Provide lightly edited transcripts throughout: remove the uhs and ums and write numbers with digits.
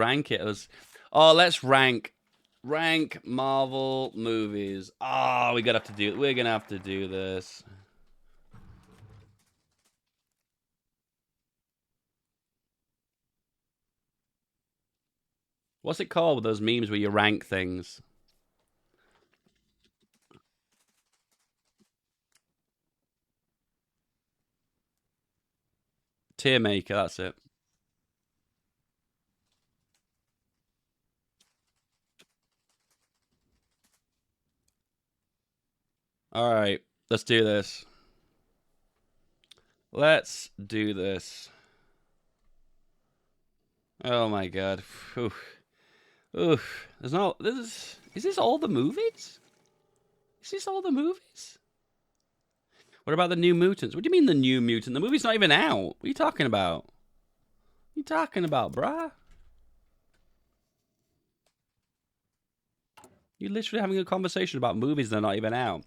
rank it as. Oh, let's rank Marvel movies. Oh, we're gonna have to do this. What's it called with those memes where you rank things? Tier maker, that's it. All right, let's do this. Let's do this. Oh my god. Oof. Oof. There's no. Is this all the movies? Is this all the movies? What about the New Mutants? What do you mean the New Mutant? The movie's not even out. What are you talking about? What are you talking about, bruh? You're literally having a conversation about movies that are not even out.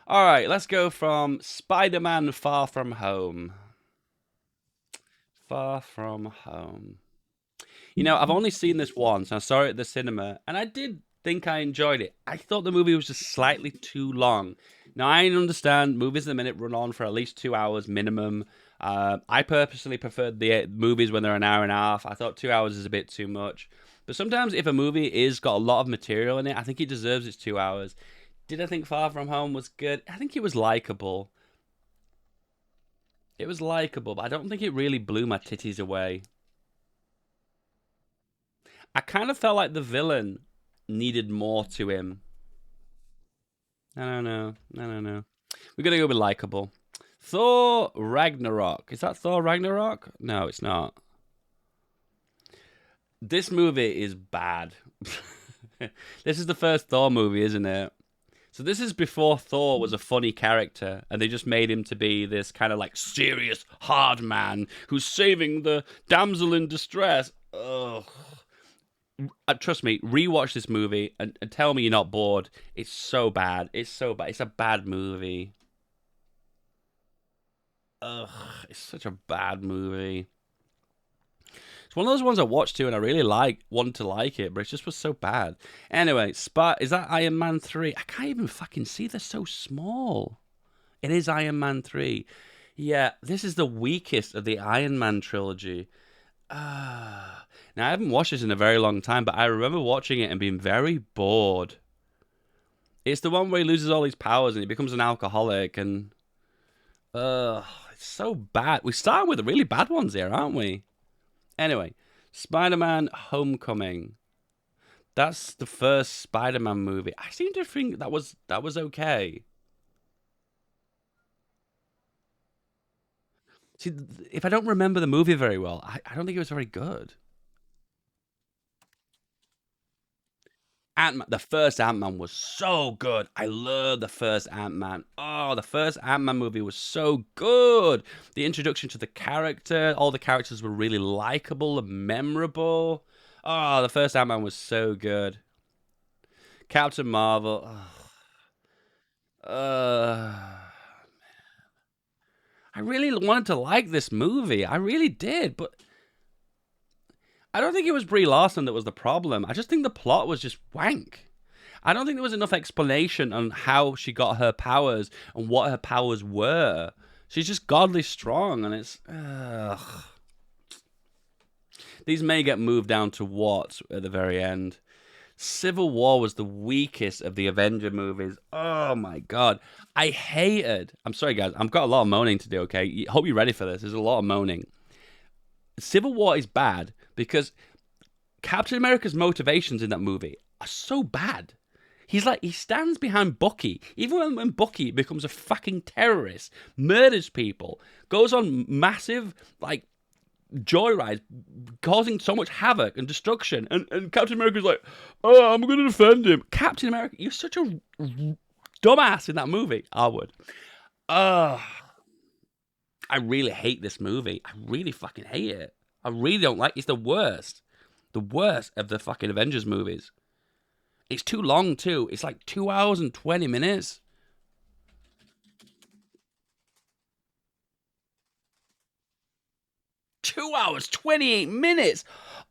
All right, let's go from Spider-Man: Far From Home. Far From Home. You know, I've only seen this once. I saw it at the cinema, and I did think I enjoyed it. I thought the movie was just slightly too long. Now, I understand movies at the minute run on for at least 2 hours minimum. I purposely preferred the movies when they're an hour and a half. I thought 2 hours is a bit too much. But sometimes if a movie is got a lot of material in it, I think it deserves its 2 hours. Did I think Far From Home was good? I think it was likable. It was likable, but I don't think it really blew my titties away. I kind of felt like the villain needed more to him. I don't know. I don't know. We're gonna go with likable. Thor Ragnarok. Is that Thor Ragnarok? No, it's not. This movie is bad. This is the first Thor movie, isn't it? So this is before Thor was a funny character, and they just made him to be this kind of like serious, hard man who's saving the damsel in distress. Ugh. Trust me, rewatch this movie and tell me you're not bored. It's so bad. It's so bad. It's a bad movie. Ugh, it's such a bad movie. It's one of those ones I watched too, and I really wanted to like it, but it just was so bad. Anyway, is that Iron Man 3? I can't even fucking see. They're so small. It is Iron Man 3. Yeah, this is the weakest of the Iron Man trilogy. Now, I haven't watched this in a very long time, but I remember watching it and being very bored. It's the one where he loses all his powers and he becomes an alcoholic, and it's so bad. We're starting with the really bad ones here, aren't we? Anyway, Spider-Man: Homecoming. That's the first Spider-Man movie. I seem to think that was okay. See, if I don't remember the movie very well, I don't think it was very good. Ant-Man, the first Ant-Man was so good. I love the first Ant-Man. Oh, the first Ant-Man movie was so good. The introduction to the character, all the characters were really likable and memorable. Oh, the first Ant-Man was so good. Captain Marvel. I really wanted to like this movie. I really did, but I don't think it was Brie Larson that was the problem. I just think the plot was just wank. I don't think there was enough explanation on how she got her powers and what her powers were. She's just godly strong, and it's. Ugh. These may get moved down to what at the very end. Civil War was the weakest of the Avenger movies. Oh my god. I hated. I'm sorry, guys. I've got a lot of moaning to do, okay? Hope you're ready for this. There's a lot of moaning. Civil War is bad because Captain America's motivations in that movie are so bad. He stands behind Bucky, even when Bucky becomes a fucking terrorist, murders people, goes on massive like joyrides, causing so much havoc and destruction, and Captain America's like, oh, I'm gonna defend him. Captain America, you're such a dumbass in that movie. I would. Uh I really hate this movie. I really fucking hate it. I really don't like it. It's the worst. The worst of the fucking Avengers movies. It's too long too. It's like 2 hours and 20 minutes. 2 hours, 28 minutes.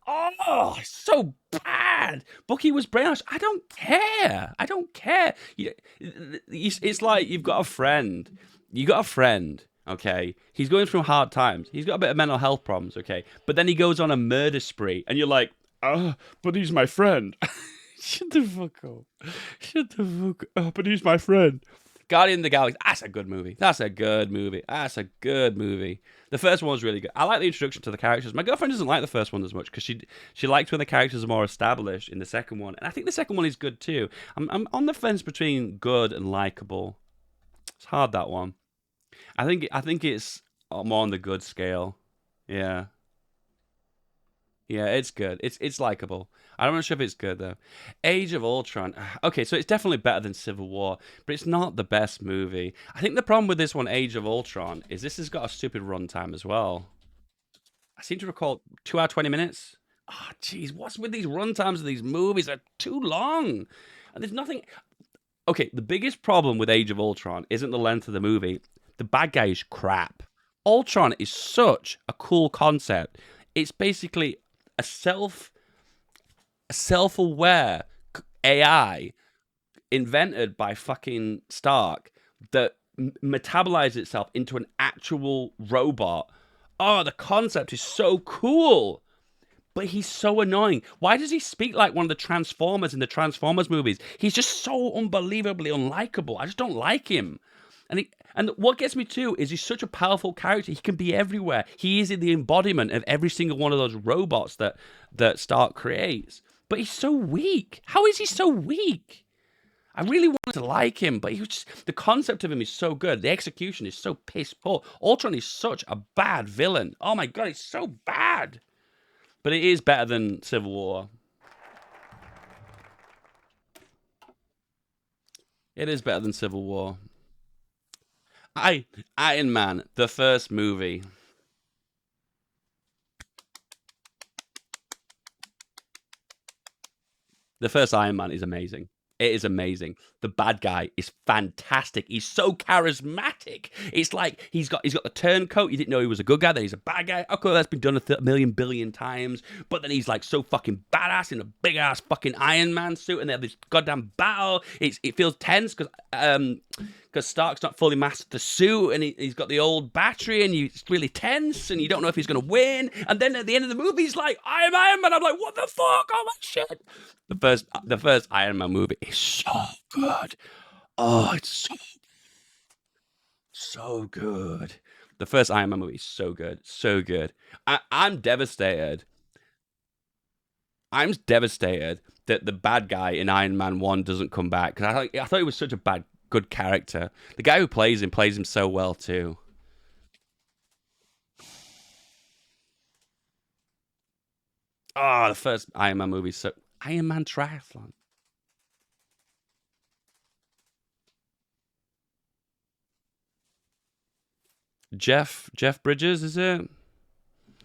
Oh, so bad. Bucky was brainwashed. I don't care. I don't care. It's like you've got a friend. You got a friend. Okay, he's going through hard times. He's got a bit of mental health problems. Okay, but then he goes on a murder spree, and you're like, but he's my friend. Shut the fuck up. Shut the fuck up. But he's my friend. Guardian of the Galaxy. That's a good movie. That's a good movie. That's a good movie. The first one was really good. I like the introduction to the characters. My girlfriend doesn't like the first one as much because she likes when the characters are more established in the second one, and I think the second one is good too. I'm on the fence between good and likable. It's hard, that one. I think it's more on the good scale. Yeah. Yeah, it's good. It's likable. I'm not sure if it's good though. Age of Ultron. Okay, so it's definitely better than Civil War, but it's not the best movie. I think the problem with this one, Age of Ultron, is this has got a stupid runtime as well. I seem to recall 2 hour 20 minutes. Oh, jeez, what's with these runtimes of these movies? They're too long, and there's nothing. Okay, the biggest problem with Age of Ultron isn't the length of the movie. The bad guy is crap. Ultron is such a cool concept. It's basically a self-aware AI invented by fucking Stark that metabolizes itself into an actual robot. Oh, the concept is so cool. But he's so annoying. Why does he speak like one of the Transformers in the Transformers movies? He's just so unbelievably unlikable. I just don't like him. And what gets me too is he's such a powerful character. He can be everywhere. He is in the embodiment of every single one of those robots that Stark creates. But he's so weak. How is he so weak? I really wanted to like him, but the concept of him is so good. The execution is so piss poor. Ultron is such a bad villain. Oh my god, he's so bad. But it is better than Civil War. It is better than Civil War. Iron Man, the first movie. The first Iron Man is amazing. It is amazing. The bad guy is fantastic. He's so charismatic. It's like he's got the turncoat. You didn't know he was a good guy. Then he's a bad guy. Okay, that's been done a million billion times. But then he's like so fucking badass in a big ass fucking Iron Man suit, and they have this goddamn battle. It feels tense because Stark's not fully mastered the suit, and he's got the old battery, and it's really tense, and you don't know if he's going to win. And then at the end of the movie, he's like, "I'm Iron Man." I'm like, "What the fuck? Oh my shit!" The first Iron Man movie is so good. Oh, it's so good. The first Iron Man movie is so good, so good. I'm devastated. I'm devastated that the bad guy in Iron Man 1 doesn't come back because I thought he was such a good character. The guy who plays him so well too. Oh, the first Iron Man movie is so Iron Man triathlon. Jeff Bridges, is it?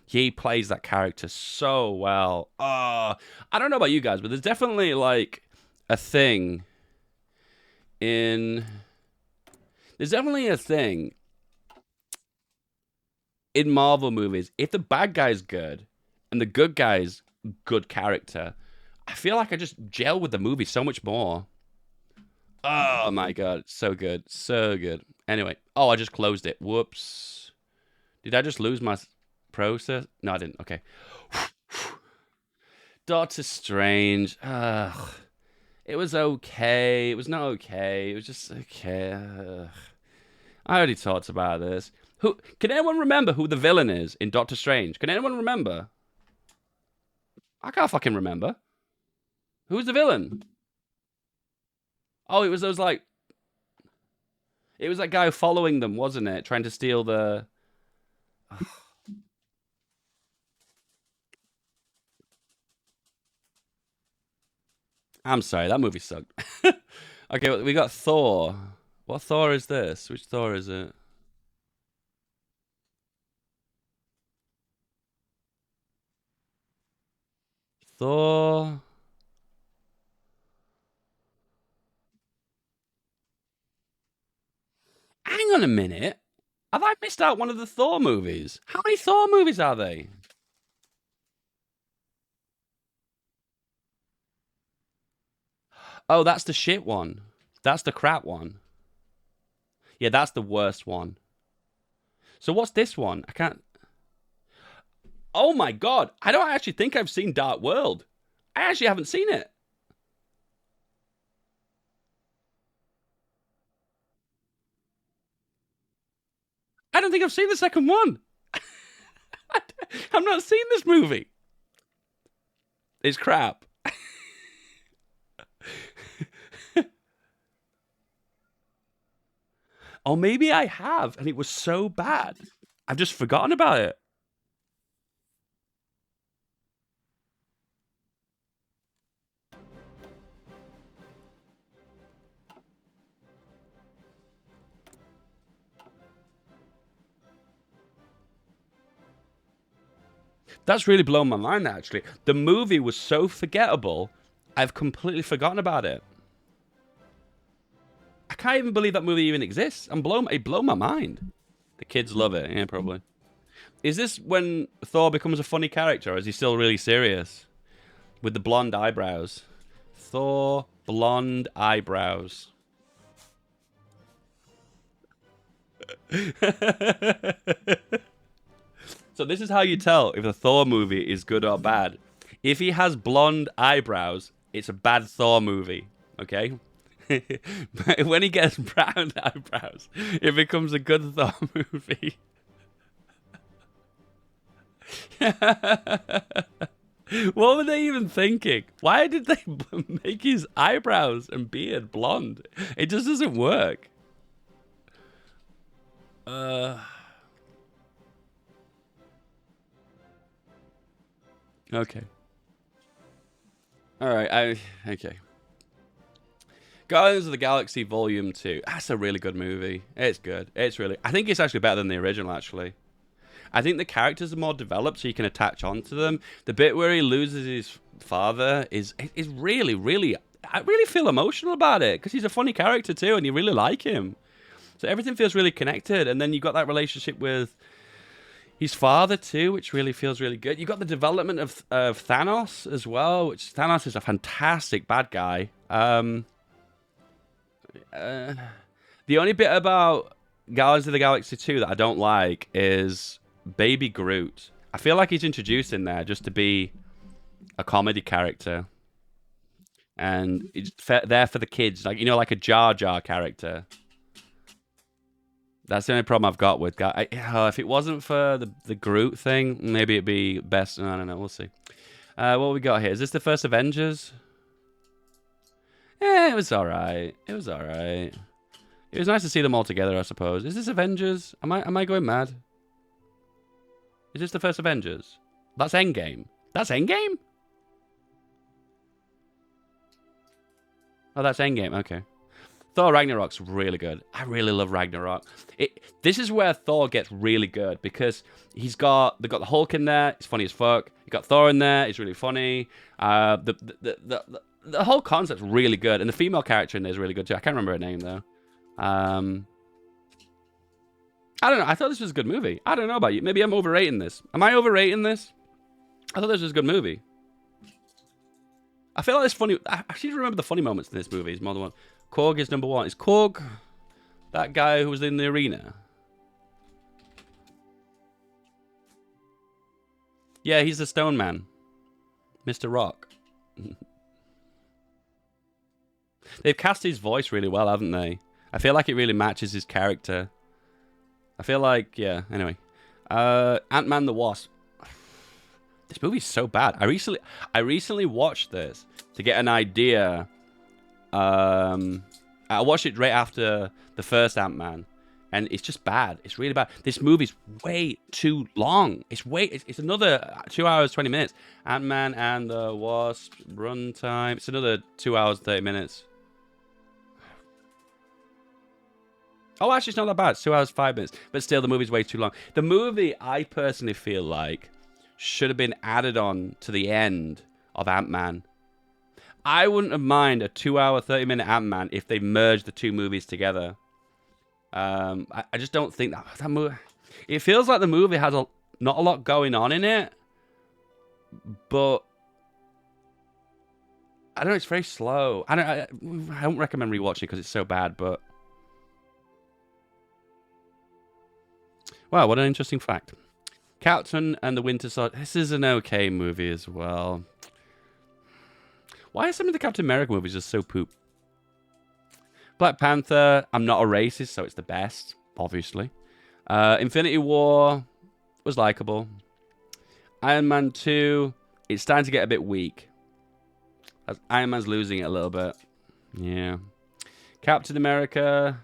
He plays that character so well. I don't know about you guys, but there's definitely like a thing in there's definitely a thing in Marvel movies. If the bad guy's good and the good guy's good character, I feel like I just gel with the movie so much more. Oh my god, so good, so good. Anyway, I just closed it. Whoops. Did I just lose my process? No, I didn't. Okay. Doctor Strange. Ugh. It was okay. It was not okay. It was just okay. Ugh. I already talked about this. Who can anyone remember who the villain is in Doctor Strange? Can anyone remember? I can't fucking remember. Who's the villain? Oh, it was those like it was that guy following them, wasn't it? Trying to steal the. I'm sorry, that movie sucked. Okay, well, we got Thor. What Thor is this? Which Thor is it? Thor. Hang on a minute. Have I missed out one of the Thor movies? How many Thor movies are they? Oh, that's the shit one. That's the crap one. Yeah, that's the worst one. So what's this one? I can't. Oh my god! I don't actually think I've seen Dark World. I actually haven't seen it. I don't think I've seen the second one. I'm not seeing this movie. It's crap. Or maybe I have, and it was so bad. I've just forgotten about it. That's really blown my mind, actually. The movie was so forgettable, I've completely forgotten about it. I can't even believe that movie even exists. It blew my mind. The kids love it, yeah, probably. Is this when Thor becomes a funny character, or is he still really serious? With the blonde eyebrows. Thor, blonde eyebrows. So this is how you tell if a Thor movie is good or bad. If he has blonde eyebrows, it's a bad Thor movie. Okay? But when he gets brown eyebrows, it becomes a good Thor movie. What were they even thinking? Why did they make his eyebrows and beard blonde? It just doesn't work. Uh, okay. All right. Okay. Guardians of the Galaxy Volume 2. That's a really good movie. It's good. It's really. I think it's actually better than the original, actually. I think the characters are more developed, so you can attach onto them. The bit where he loses his father is really, really. I really feel emotional about it because he's a funny character too, and you really like him. So everything feels really connected, and then you got that relationship with his father too, which really feels really good. You got the development of Thanos as well, which Thanos is a fantastic bad guy. Uh, the only bit about Guardians of the Galaxy 2 that I don't like is Baby Groot. I feel like he's introduced in there just to be a comedy character, and it's there for the kids, like like a Jar Jar character. That's the only problem I've got with if it wasn't for the Groot thing, maybe it'd be best. I don't know. We'll see. What we got here? Is this the first Avengers? Yeah, it was all right. It was all right. It was nice to see them all together, I suppose. Is this Avengers? Am I going mad? Is this the first Avengers? That's Endgame. That's Endgame? Oh, that's Endgame. Okay. Thor Ragnarok's really good. I really love Ragnarok. This is where Thor gets really good because they've got the Hulk in there. It's funny as fuck. You got Thor in there. It's really funny. The whole concept's really good, and the female character in there is really good too. I can't remember her name though. I don't know. I thought this was a good movie. I don't know about you. Maybe I'm overrating this. Am I overrating this? I thought this was a good movie. I feel like it's funny. I actually remember the funny moments in this movie. It's more than one. Korg is number one. Is Korg that guy who was in the arena? Yeah, he's the Stone Man. Mr. Rock. They've cast his voice really well, haven't they? I feel like it really matches his character. I feel like, yeah, anyway. Ant-Man the Wasp. This movie's so bad. I recently watched this to get an idea. I watched it right after the first Ant-Man, and it's just bad. It's really bad. This movie's way too long. It's another 2 hours 20 minutes. Ant-Man and the Wasp runtime. It's another 2 hours 30 minutes. Oh, actually, it's not that bad. It's 2 hours 5 minutes, but still, the movie's way too long. The movie, I personally feel like, should have been added on to the end of Ant-Man. I wouldn't have mind a 2 hour 30 minute Ant-Man if they merged the two movies together. I just don't think that movie. It feels like the movie has not a lot going on in it, but I don't know. It's very slow. I don't recommend rewatching it because it's so bad. But wow, what an interesting fact. Captain and the Winter Soldier. This is an okay movie as well. Why are some of the Captain America movies just so poop? Black Panther. I'm not a racist, so it's the best, obviously. Infinity War was likable. Iron Man 2. It's starting to get a bit weak. Iron Man's losing it a little bit. Yeah. Captain America.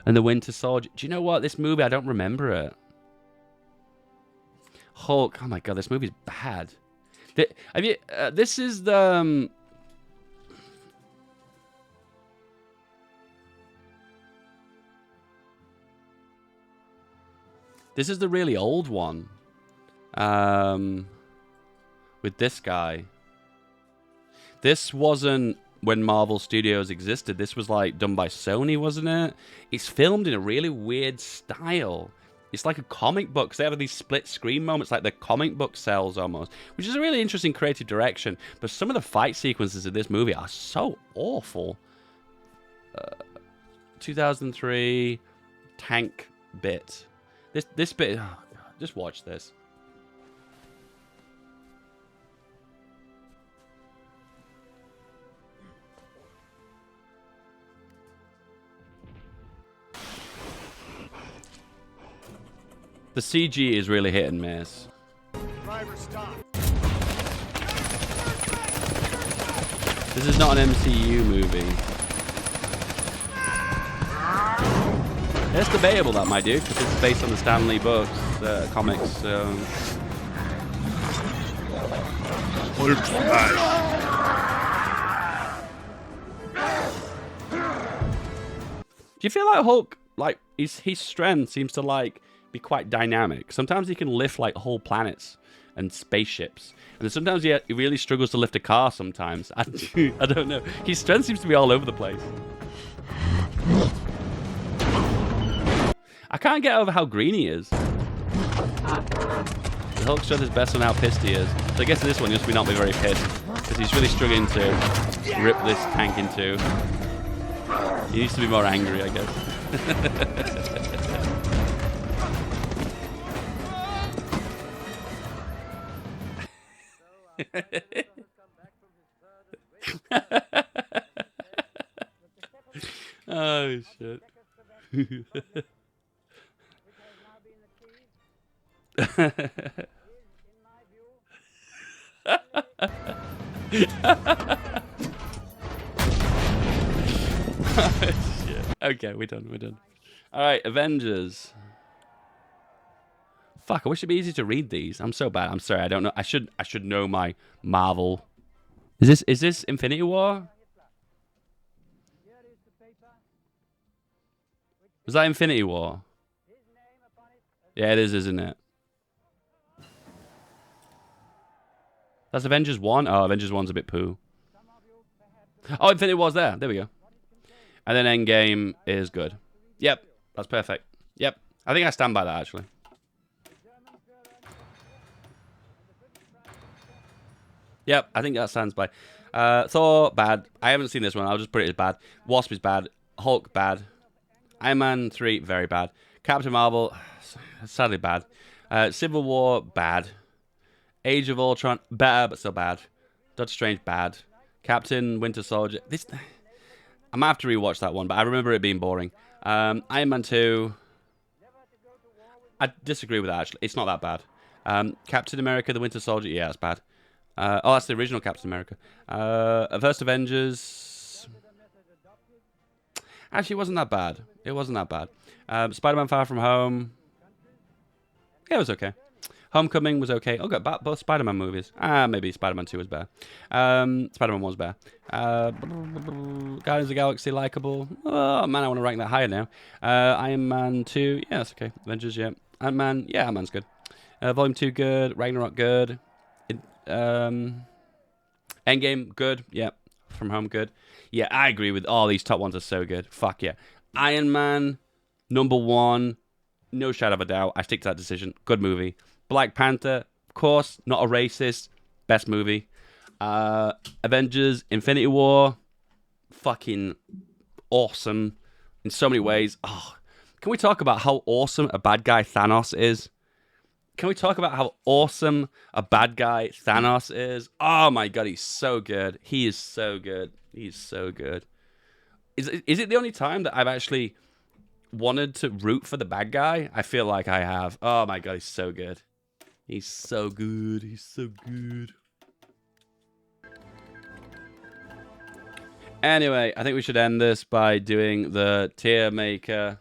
And the Winter Soldier. Do you know what? This movie, I don't remember it. Hulk. Oh my god, this movie's bad. This is the... This is the really old one. With this guy. This wasn't when Marvel Studios existed. This was like done by Sony, wasn't it? It's filmed in a really weird style. It's like a comic book. They have these split screen moments like the comic book cells almost, which is a really interesting creative direction. But some of the fight sequences of this movie are so awful. 2003 tank bit. This bit, oh God, just watch this. The CG is really hit and miss. Driver, stop. This is not an MCU movie. It's debatable, that, my dude, because it's based on the Stan Lee books, comics. So. Do you feel like Hulk, like his strength seems to like be quite dynamic? Sometimes he can lift like whole planets and spaceships, and then sometimes he really struggles to lift a car. Sometimes I don't know. His strength seems to be all over the place. I can't get over how green he is. The Hulk strength is best on how pissed he is. So I guess in this one, he must not be very pissed, because he's really struggling to rip this tank in two. He needs to be more angry, I guess. Oh, shit. Shit. Okay, we're done. All right, Avengers. Fuck, I wish it'd be easy to read these. I'm so bad. I'm sorry. I don't know. I should know my Marvel. Is this Infinity War? Was that Infinity War? Yeah, it is, isn't it? That's Avengers 1? Oh, Avengers 1's a bit poo. Oh, Infinity War's there. There we go. And then Endgame is good. Yep, that's perfect. Yep, I think I stand by that, actually. Yep, I think that stands by. Thor, bad. I haven't seen this one. I'll just put it as bad. Wasp is bad. Hulk, bad. Iron Man 3, very bad. Captain Marvel, sadly bad. Civil War, bad. Age of Ultron, better but still bad. Doctor Strange, bad. Captain Winter Soldier, I might have to rewatch that one, but I remember it being boring. Iron Man 2, I disagree with that, actually. It's not that bad. Captain America, the Winter Soldier, yeah, it's bad. Oh, that's the original Captain America. First Avengers, actually, it wasn't that bad. It wasn't that bad. Spider-Man Far From Home, yeah, it was okay. Homecoming was okay. Oh, got both Spider-Man movies. Maybe Spider-Man 2 was better. Spider-Man 1 was better. Guardians of the Galaxy, likable. Oh, man, I want to rank that higher now. Iron Man 2, yeah, that's okay. Avengers, yeah. Ant-Man, yeah, Ant-Man's good. Volume 2, good. Ragnarok, good. Endgame, good, yeah. From Home good. Yeah, I agree with all these top ones are so good. Fuck yeah. Iron Man, number one, no shadow of a doubt. I stick to that decision. Good movie. Black Panther, of course, not a racist. Best movie. Uh, Avengers, Infinity War, fucking awesome in so many ways. Oh, can we talk about how awesome a bad guy Thanos is? Can we talk about how awesome a bad guy Thanos is? Oh my god, he's so good. He is so good. He's so good. Is it the only time that I've actually wanted to root for the bad guy? I feel like I have. Oh my god, he's so good. He's so good. He's so good. Anyway, I think we should end this by doing the tier maker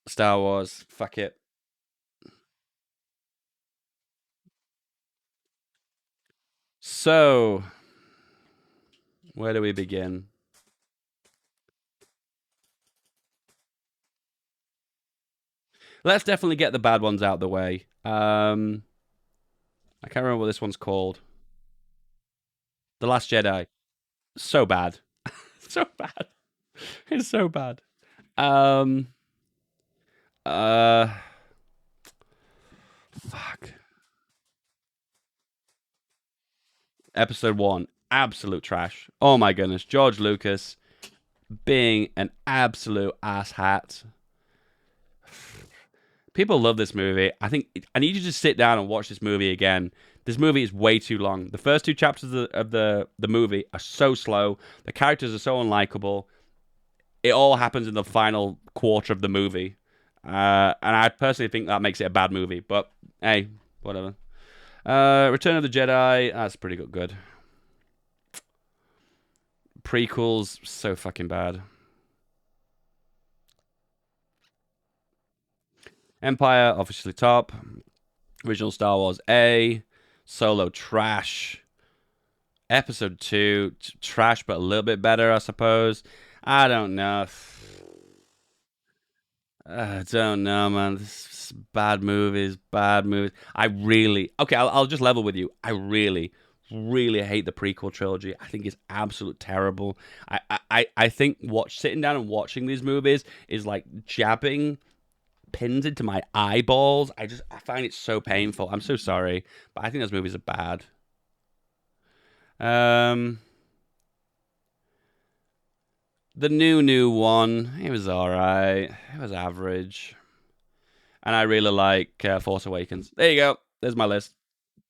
Star Wars. Fuck it. So, where do we begin? Let's definitely get the bad ones out of the way. I can't remember what this one's called. The Last Jedi. So bad. So bad. It's so bad. Um uh fuck. Episode 1. Absolute trash. Oh my goodness. George Lucas being an absolute asshat. People love this movie. I think I need you to sit down and watch this movie again. This movie is way too long. The first two chapters of the movie are so slow. The characters are so unlikable. It all happens in the final quarter of the movie. And I personally think that makes it a bad movie. But hey, whatever. Return of the Jedi, that's pretty good. Prequels, so fucking bad. Empire, obviously top. Original Star Wars A. Solo, trash. Episode 2, trash, but a little bit better, I suppose. I don't know. I don't know, man. This is bad movies, bad movies. I really okay. I'll just level with you. I really, really hate the prequel trilogy. I think it's absolute terrible. I think sitting down and watching these movies is like jabbing pins into my eyeballs. I find it so painful. I'm so sorry, but I think those movies are bad. Um, the new one, it was all right. It was average. And I really like Force Awakens. There you go. There's my list.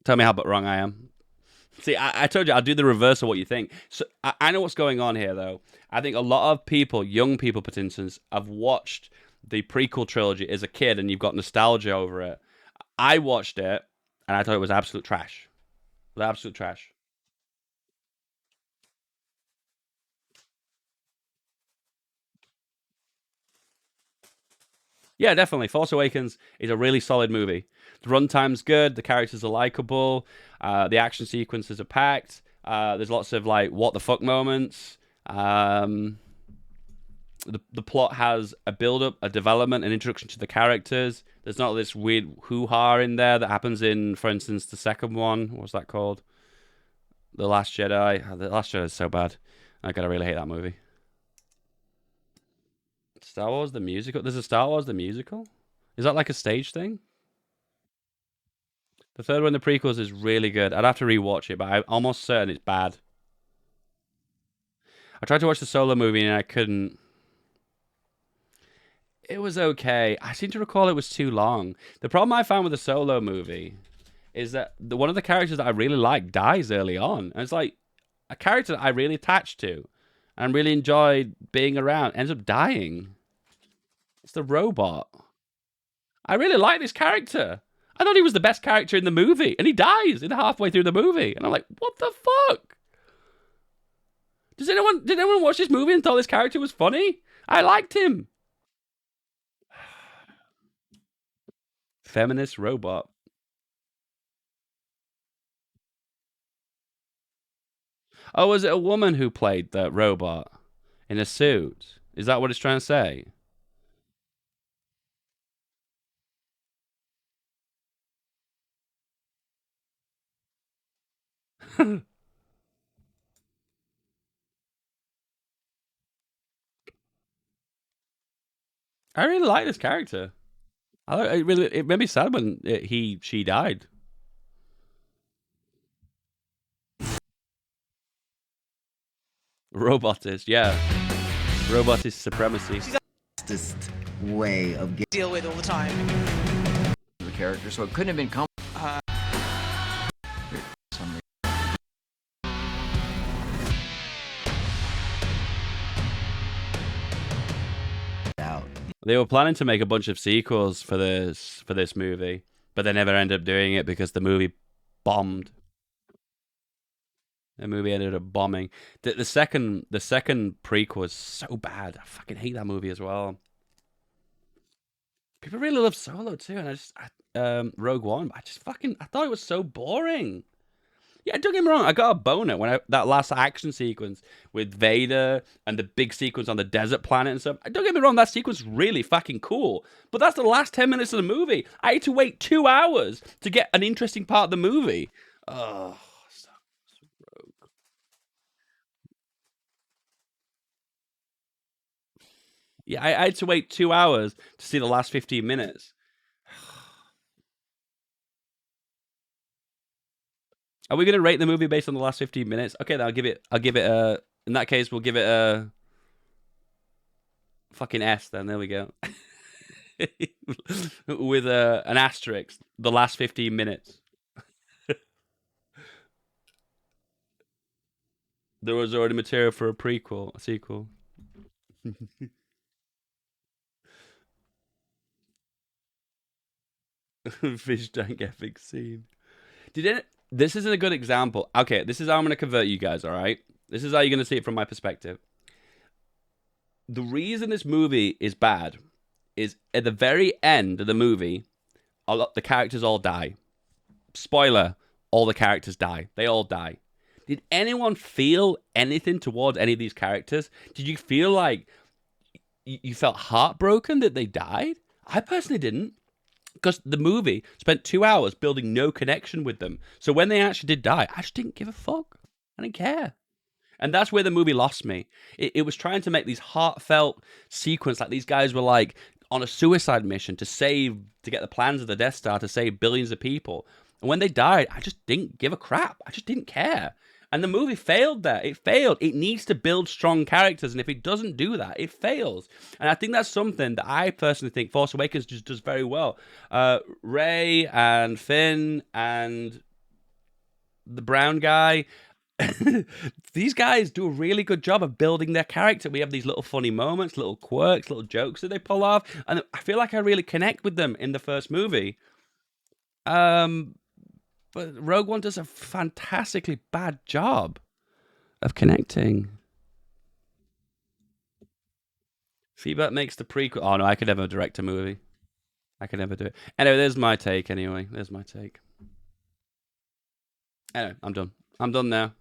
Tell me how wrong I am. See, I told you I'll do the reverse of what you think. So I know what's going on here, though. I think a lot of people, young people, for instance, have watched the prequel trilogy as a kid, and you've got nostalgia over it. I watched it, and I thought it was absolute trash. It was absolute trash. Yeah, definitely. Force Awakens is a really solid movie. The runtime's good. The characters are likable. The action sequences are packed. There's lots of like what the fuck moments. The plot has a build up, a development, an introduction to the characters. There's not this weird hoo ha in there that happens in, for instance, the second one. What's that called? The Last Jedi. The Last Jedi is so bad. I gotta really hate that movie. Star Wars the musical. There's a Star Wars the musical. Is that like a stage thing? The third one, the prequels, is really good. I'd have to rewatch it, but I'm almost certain it's bad. I tried to watch the Solo movie and I couldn't. It was okay. I seem to recall it was too long. The problem I found with the Solo movie is that one of the characters that I really like dies early on. And it's like a character that I really attached to and really enjoyed being around ends up dying. It's the robot. I really like this character. I thought he was the best character in the movie, and he dies in halfway through the movie. And I'm like, what the fuck? Did anyone watch this movie and thought this character was funny? I liked him. Feminist robot. Oh, was it a woman who played the robot in a suit? Is that what it's trying to say? I really like this character. It made me sad when she died. Robotist, yeah. Robotist supremacy. She's fastest way of getting deal with all the time. the character, so it couldn't have been out. They were planning to make a bunch of sequels for this movie, but they never ended up doing it because the movie bombed. The movie ended up bombing. The second prequel was so bad. I fucking hate that movie as well. People really love Solo too, and Rogue One. I thought it was so boring. Yeah, don't get me wrong. I got a boner when that last action sequence with Vader and the big sequence on the desert planet and stuff. Don't get me wrong. That sequence is really fucking cool. But that's the last 10 minutes of the movie. I had to wait 2 hours to get an interesting part of the movie. Oh, so rogue. Yeah, I had to wait 2 hours to see the last 15 minutes. Are we gonna rate the movie based on the last 15 minutes? Okay, then I'll give it a. In that case, we'll give it a fucking S. Then there we go. With an asterisk, the last 15 minutes. There was already material for a sequel. Fish tank epic scene. This isn't a good example. Okay, this is how I'm going to convert you guys, all right? This is how you're going to see it from my perspective. The reason this movie is bad is at the very end of the movie, the characters all die. Spoiler, all the characters die. They all die. Did anyone feel anything towards any of these characters? Did you feel like you felt heartbroken that they died? I personally didn't. Because the movie spent 2 hours building no connection with them. So when they actually did die, I just didn't give a fuck. I didn't care. And that's where the movie lost me. It was trying to make these heartfelt sequence, like these guys were like on a suicide mission to get the plans of the Death Star to save billions of people. And when they died, I just didn't give a crap. I just didn't care. And the movie failed there. It failed. It needs to build strong characters. And if it doesn't do that, it fails. And I think that's something that I personally think Force Awakens just does very well. Rey and Finn and the brown guy. These guys do a really good job of building their character. We have these little funny moments, little quirks, little jokes that they pull off. And I feel like I really connect with them in the first movie. But Rogue One does a fantastically bad job of connecting. Feedback makes the prequel. Oh no, I could never direct a movie. I could never do it. Anyway, there's my take. Anyway, there's my take. Anyway, I'm done. I'm done now.